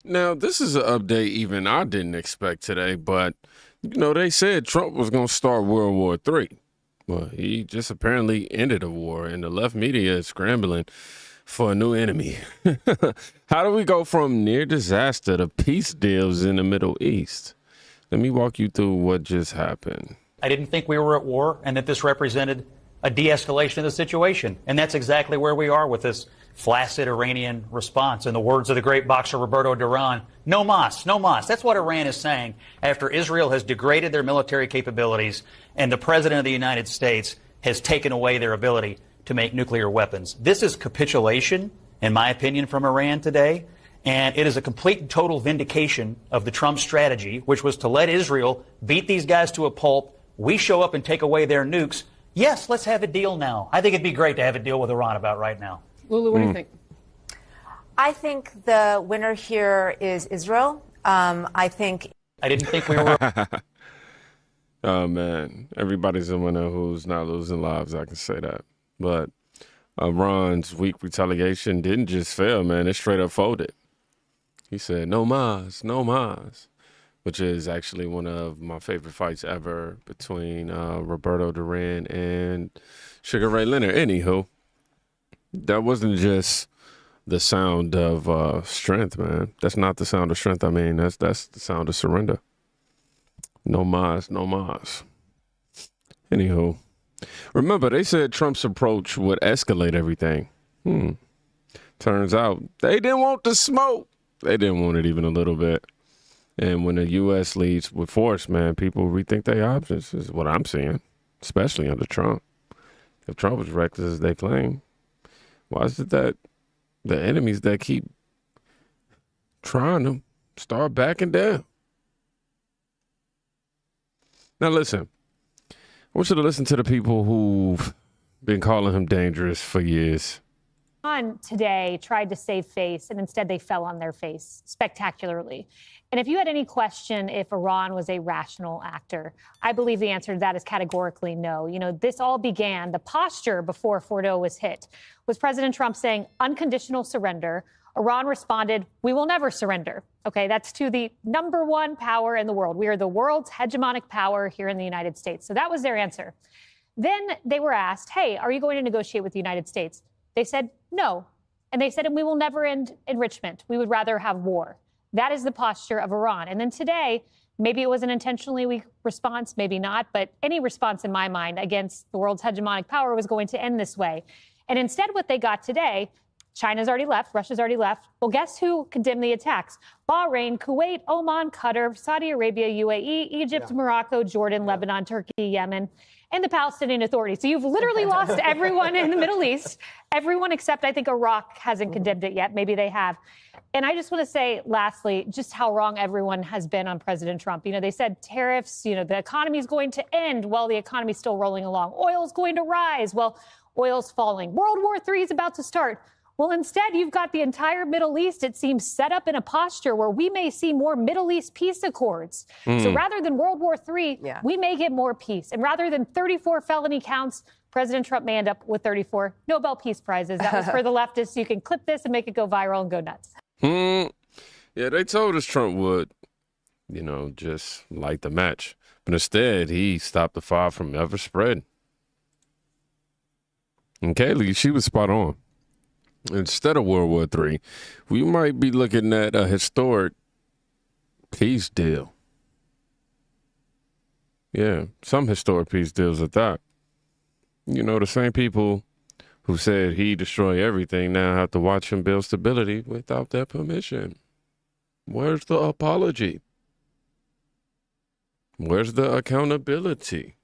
Now, this is an update even I didn't expect today, but, they said Trump was going to start World War III. Well, he just apparently ended a war, and the left media is scrambling for a new enemy. How do we go from near disaster to peace deals in the Middle East? Let me walk you through what just happened. I didn't think we were at war and that this represented a de-escalation of the situation. And that's exactly where we are with this flaccid Iranian response. In the words of the great boxer Roberto Duran, no mas, no mas. That's what Iran is saying after Israel has degraded their military capabilities and the president of the United States has taken away their ability to make nuclear weapons. This is capitulation, in my opinion, from Iran today. And it is a complete and total vindication of the Trump strategy, which was to let Israel beat these guys to a pulp. We show up and take away their nukes. Yes, let's have a deal now. I think it'd be great to have a deal with Iran about right now. Lulu, what do you think? I think the winner here is Israel. I didn't think we were. Oh, man. Everybody's a winner who's not losing lives. I can say that. But Iran's weak retaliation didn't just fail, man. It straight up folded. He said, no mas, no mas, which is actually one of my favorite fights ever between Roberto Duran and Sugar Ray Leonard. Anywho, that wasn't just the sound of strength, man. That's not the sound of strength. I mean, that's the sound of surrender. No mas, no mas. Anywho, remember, they said Trump's approach would escalate everything. Turns out they didn't want the smoke. They didn't want it even a little bit. And when the U.S. leads with force, man, people rethink their options, is what I'm seeing, especially under Trump. If Trump was reckless as they claim, why is it that the enemies that keep trying to start backing down? Now, listen, I want you to listen to the people who've been calling him dangerous for years. Today tried to save face, and instead they fell on their face spectacularly. And if you had any question if Iran was a rational actor, I believe the answer to that is categorically no. This all began, the posture before Fordo was hit, was President Trump saying unconditional surrender. Iran responded, we will never surrender. Okay, that's to the number one power in the world. We are the world's hegemonic power here in the United States. So that was their answer. Then they were asked, hey, are you going to negotiate with the United States? They said no. And they said, and we will never end enrichment. We would rather have war. That is the posture of Iran. And then today, maybe it was an intentionally weak response, maybe not, but any response in my mind against the world's hegemonic power was going to end this way. And instead, what they got today, China's already left, Russia's already left. Well, guess who condemned the attacks? Bahrain, Kuwait, Oman, Qatar, Saudi Arabia, UAE, Egypt, Morocco, Jordan, Lebanon, Turkey, Yemen, and the Palestinian Authority. So you've literally lost everyone in the Middle East, everyone except I think Iraq hasn't condemned it yet. Maybe they have. And I just want to say, lastly, just how wrong everyone has been on President Trump. They said tariffs, the economy is going to end. Well, the economy is still rolling along. Oil is going to rise. Well, oil's falling. World War III is about to start. Well, instead, you've got the entire Middle East, it seems, set up in a posture where we may see more Middle East peace accords. So rather than World War III, we may get more peace. And rather than 34 felony counts, President Trump may end up with 34 Nobel Peace Prizes. That was for the leftists. You can clip this and make it go viral and go nuts. Yeah, they told us Trump would, just light the match. But instead, he stopped the fire from ever spreading. And Kaylee, she was spot on. Instead of World War III, we might be looking at a historic peace deal. Yeah, some historic peace deals at that. The same people who said he destroy everything now have to watch him build stability without their permission. Where's the apology? Where's the accountability?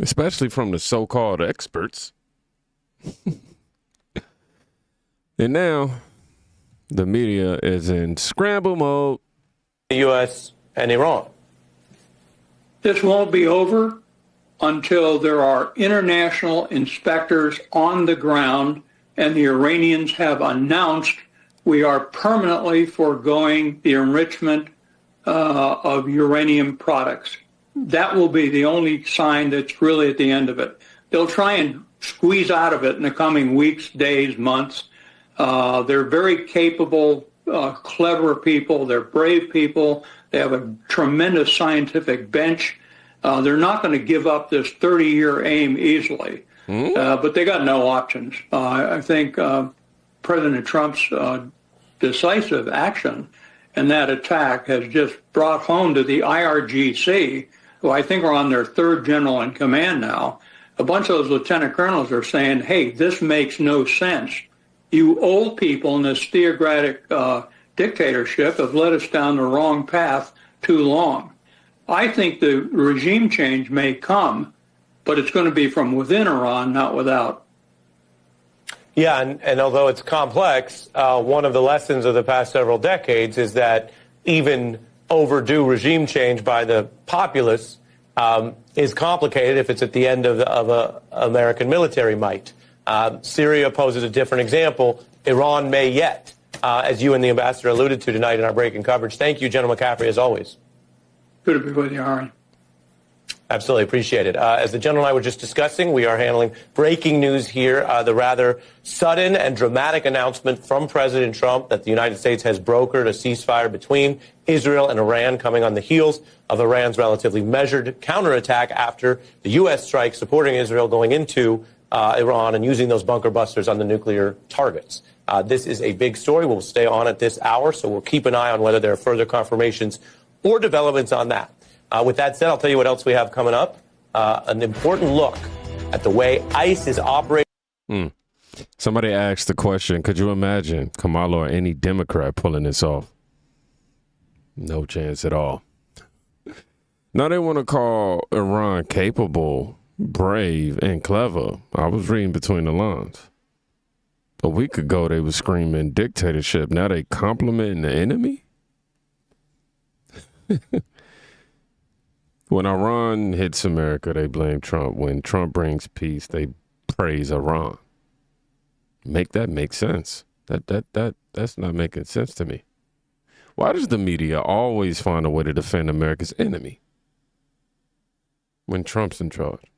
Especially from the so-called experts. And now the media is in scramble mode. The U.S. and Iran. This won't be over until there are international inspectors on the ground and the Iranians have announced we are permanently foregoing the enrichment of uranium products. That will be the only sign that's really at the end of it. They'll try and squeeze out of it in the coming weeks, days, months, They're very capable, clever people. They're brave people. They have a tremendous scientific bench. They're not going to give up this 30-year aim easily, but they got no options. I think President Trump's decisive action in that attack has just brought home to the IRGC, who I think are on their third general in command now. A bunch of those lieutenant colonels are saying, hey, this makes no sense. You old people in this theocratic dictatorship have led us down the wrong path too long. I think the regime change may come, but it's going to be from within Iran, not without. Yeah, and although it's complex, one of the lessons of the past several decades is that even overdue regime change by the populace is complicated if it's at the end of American military might. Syria poses a different example. Iran may yet, as you and the ambassador alluded to tonight in our breaking coverage. Thank you, General McCaffrey, as always. Good to be with you, Aaron. Absolutely appreciate it. As the general and I were just discussing, we are handling breaking news here, the rather sudden and dramatic announcement from President Trump that the United States has brokered a ceasefire between Israel and Iran, coming on the heels of Iran's relatively measured counterattack after the U.S. strike supporting Israel going into Iran and using those bunker busters on the nuclear targets. This is a big story. We'll stay on at this hour, so we'll keep an eye on whether there are further confirmations or developments on that. With that said, I'll tell you what else we have coming up. An important look at the way ICE is operating. Somebody asked the question, could you imagine Kamala or any Democrat pulling this off? No chance at all. Now they want to call Iran capable, brave, and clever. I was reading between the lines. A week ago, they were screaming dictatorship. Now they complimenting the enemy? When Iran hits America, they blame Trump. When Trump brings peace, they praise Iran. Make that make sense. That's not making sense to me. Why does the media always find a way to defend America's enemy when Trump's in charge?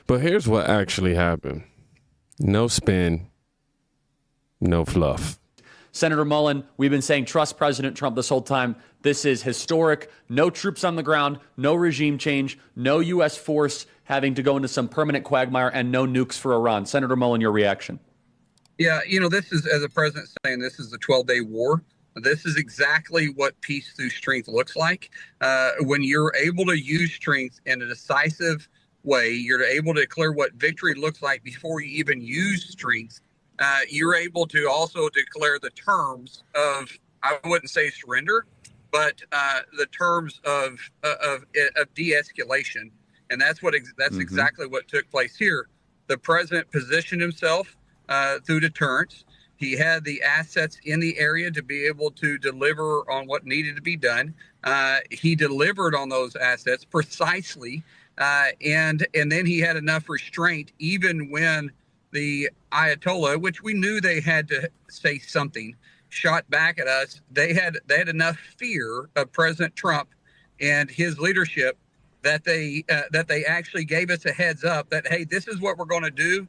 But here's what actually happened. No spin, no fluff. Senator Mullen, we've been saying trust President Trump this whole time. This is historic. No troops on the ground, no regime change, no U.S. force having to go into some permanent quagmire, and no nukes for Iran. Senator Mullen, your reaction? Yeah, this is, as the president's saying, this is the 12-day war. This is exactly what peace through strength looks like. When you're able to use strength in a decisive way, you're able to declare what victory looks like before you even use strength. You're able to also declare the terms of, I wouldn't say surrender, but the terms of de-escalation. And that's exactly what took place here. The president positioned himself through deterrence. He had the assets in the area to be able to deliver on what needed to be done. He delivered on those assets precisely. And then he had enough restraint, even when the Ayatollah, which we knew they had to say something, shot back at us. They had enough fear of President Trump and his leadership that they actually gave us a heads up that, hey, this is what we're going to do.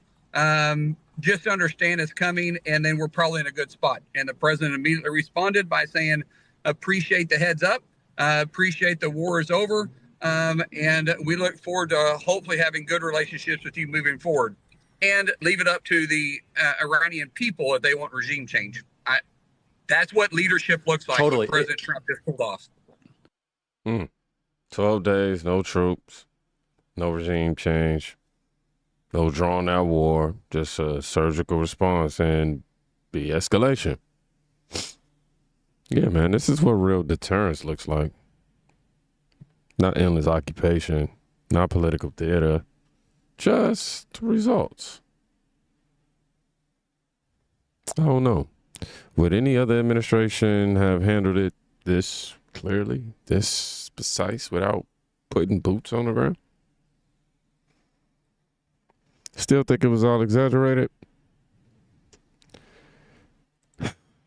Just understand it's coming, and then we're probably in a good spot. And the president immediately responded by saying, appreciate the heads up, appreciate the war is over, and we look forward to hopefully having good relationships with you moving forward. And leave it up to the Iranian people if they want regime change. That's what leadership looks like. Totally. What President Trump just pulled off. 12 days, no troops, no regime change, no drawn-out war, just a surgical response and de-escalation. Yeah, man, this is what real deterrence looks like. Not endless occupation, not political theater. Just results. I don't know. Would any other administration have handled it this clearly, this precise, without putting boots on the ground? Still think it was all exaggerated?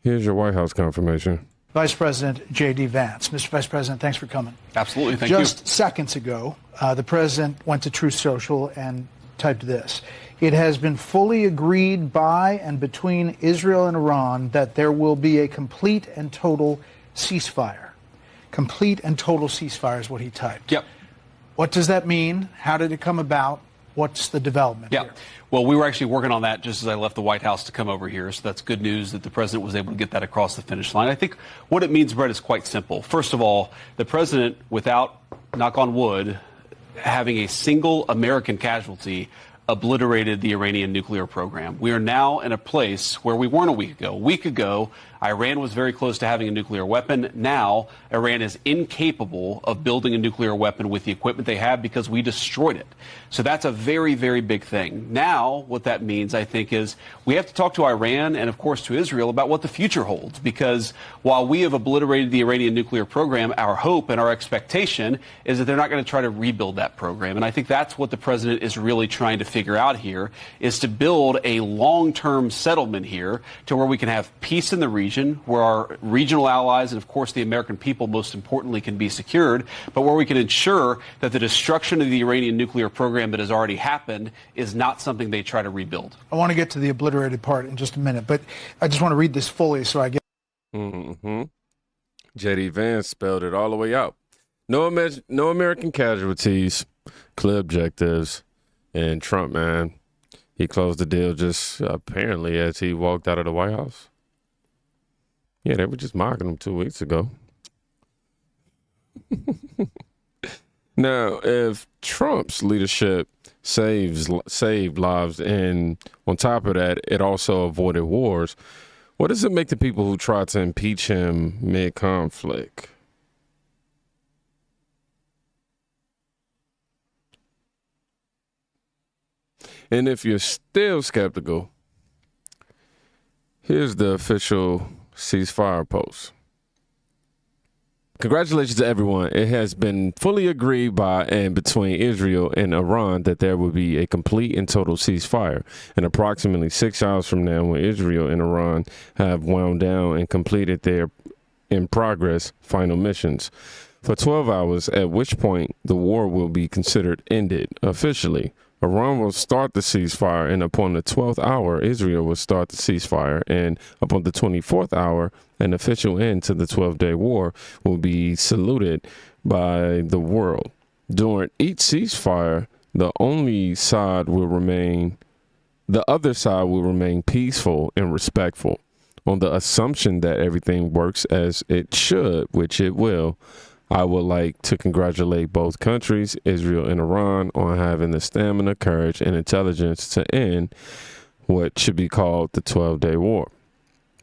Here's your White House confirmation. Vice President J.D. Vance. Mr. Vice President, thanks for coming. Absolutely. Thank you. Just seconds ago, the president went to Truth Social and typed this. It has been fully agreed by and between Israel and Iran that there will be a complete and total ceasefire. Complete and total ceasefire is what he typed. Yep. What does that mean? How did it come about? What's the development here? Well, we were actually working on that just as I left the White House to come over here. So that's good news that the president was able to get that across the finish line. I think what it means, Brett, is quite simple. First of all, the president, without, knock on wood, having a single American casualty, obliterated the Iranian nuclear program. We are now in a place where we weren't a week ago. A week ago, Iran was very close to having a nuclear weapon. Now, Iran is incapable of building a nuclear weapon with the equipment they have because we destroyed it. So that's a very, very big thing. Now, what that means, I think, is we have to talk to Iran and, of course, to Israel about what the future holds. Because while we have obliterated the Iranian nuclear program, our hope and our expectation is that they're not going to try to rebuild that program. And I think that's what the president is really trying to figure out here, is to build a long-term settlement here to where we can have peace in the region, where our regional allies and, of course, the American people, most importantly, can be secured, but where we can ensure that the destruction of the Iranian nuclear program that has already happened is not something they try to rebuild. I want to get to the obliterated part in just a minute, but I just want to read this fully so I get. J.D. Vance spelled it all the way out. No American casualties, clear objectives, and Trump, man, he closed the deal just apparently as he walked out of the White House. Yeah, they were just mocking him 2 weeks ago. Now, if Trump's leadership saved lives, and on top of that, it also avoided wars, what does it make the people who tried to impeach him mid-conflict? And if you're still skeptical, here's the official ceasefire post. Congratulations to everyone. It has been fully agreed by and between Israel and Iran that there will be a complete and total ceasefire. And approximately 6 hours from now, when Israel and Iran have wound down and completed their in progress final missions for 12 hours, at which point the war will be considered ended officially. Iran will start the ceasefire, and upon the 12th hour, Israel will start the ceasefire, and upon the 24th hour, an official end to the 12-day war will be saluted by the world. During each ceasefire, the other side will remain peaceful and respectful. On the assumption that everything works as it should, which it will, I would like to congratulate both countries, Israel and Iran, on having the stamina, courage, and intelligence to end what should be called the 12-day war.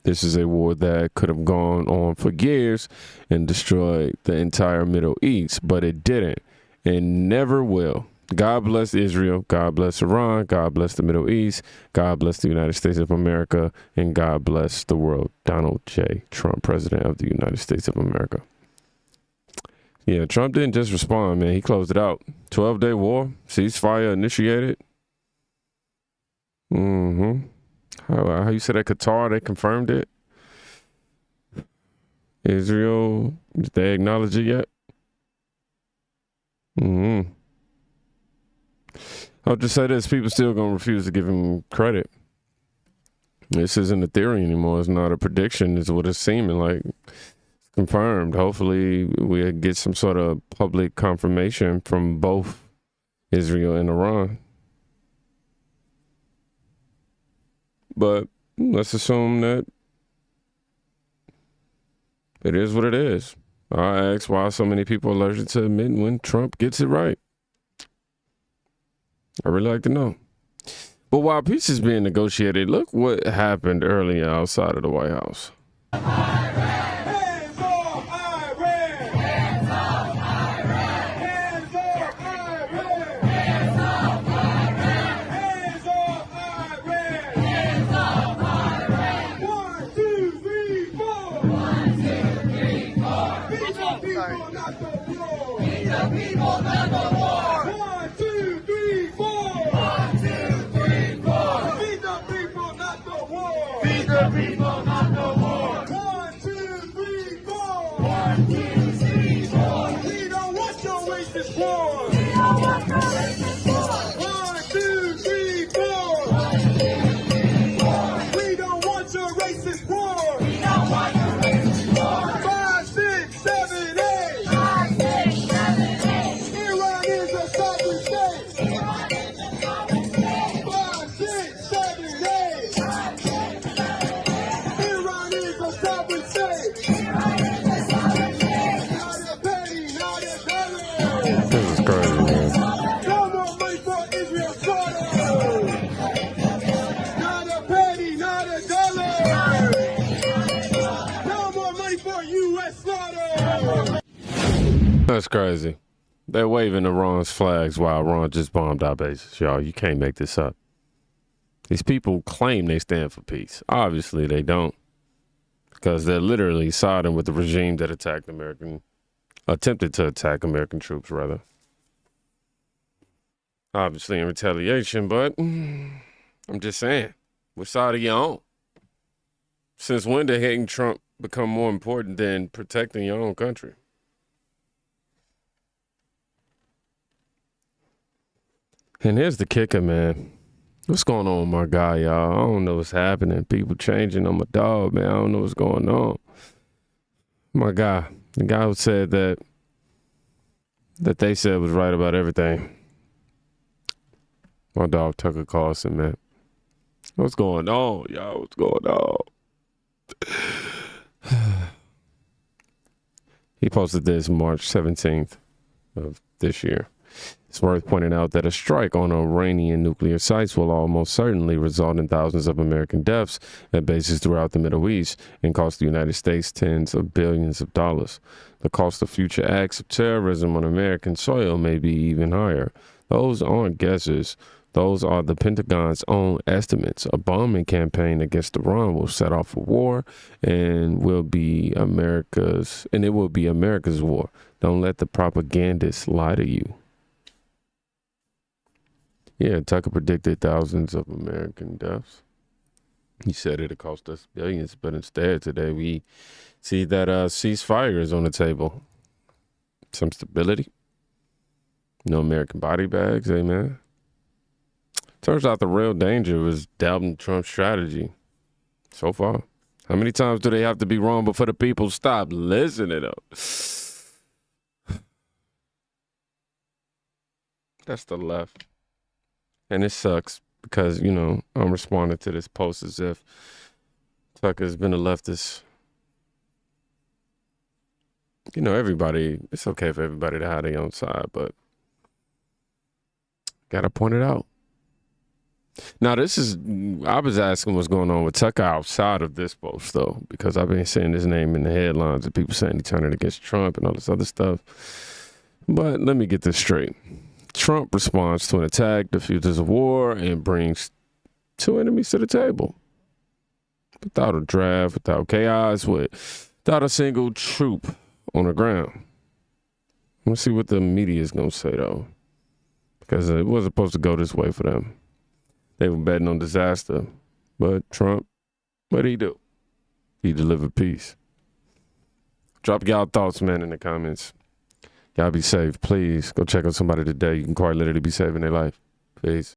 This is a war that could have gone on for years and destroyed the entire Middle East, but it didn't and never will. God bless Israel, God bless Iran, God bless the Middle East, God bless the United States of America, and God bless the world. Donald J. Trump, President of the United States of America. Yeah, Trump didn't just respond, man. He closed it out. 12-day war, ceasefire initiated. How you said that Qatar, they confirmed it? Israel, did they acknowledge it yet? I'll just say this, people still going to refuse to give him credit. This isn't a theory anymore. It's not a prediction. It's what it's seeming like. Confirmed. Hopefully we get some sort of public confirmation from both Israel and Iran. But let's assume that it is what it is. I ask why so many people are allergic to admitting when Trump gets it right. I really like to know. But while peace is being negotiated, look what happened earlier outside of the White House. No more money for U.S. slaughter. That's crazy. They're waving Iran's flags while Iran just bombed our bases, y'all. You can't make this up. These people claim they stand for peace. Obviously, they don't. Because they're literally siding with the regime that attempted to attack American troops, rather. Obviously in retaliation, but I'm just saying, which side are you on? Since when did hating Trump become more important than protecting your own country? And here's the kicker, man. What's going on with my guy, y'all? I don't know what's happening. People changing on my dog, man. I don't know what's going on. My guy, the guy who said that they said was right about everything. My dog Tucker Carlson, man. What's going on, y'all? What's going on? He posted this March 17th of this year. It's worth pointing out that a strike on Iranian nuclear sites will almost certainly result in thousands of American deaths at bases throughout the Middle East and cost the United States tens of billions of dollars. The cost of future acts of terrorism on American soil may be even higher. Those aren't guesses. Those are the Pentagon's own estimates. A bombing campaign against Iran will set off a war and it will be America's war. Don't let the propagandists lie to you. Yeah, Tucker predicted thousands of American deaths. He said it'd cost us billions, but instead today we see that ceasefire is on the table. Some stability. No American body bags, amen. Turns out the real danger was doubting Trump's strategy so far. How many times do they have to be wrong before the people stop listening up? That's the left. And it sucks because, I'm responding to this post as if Tucker's been a leftist. Everybody, it's okay for everybody to have their own side, but gotta point it out. Now, I was asking what's going on with Tucker outside of this post, though, because I've been seeing his name in the headlines and people saying he turned against Trump and all this other stuff. But let me get this straight. Trump responds to an attack, diffuses a war, and brings two enemies to the table. Without a draft, without chaos, without a single troop on the ground. Let's see what the media is going to say, though. Because it wasn't supposed to go this way for them. They were betting on disaster. But Trump, what'd he do? He delivered peace. Drop y'all thoughts, man, in the comments. Y'all be safe. Please go check on somebody today. You can quite literally be saving their life. Peace.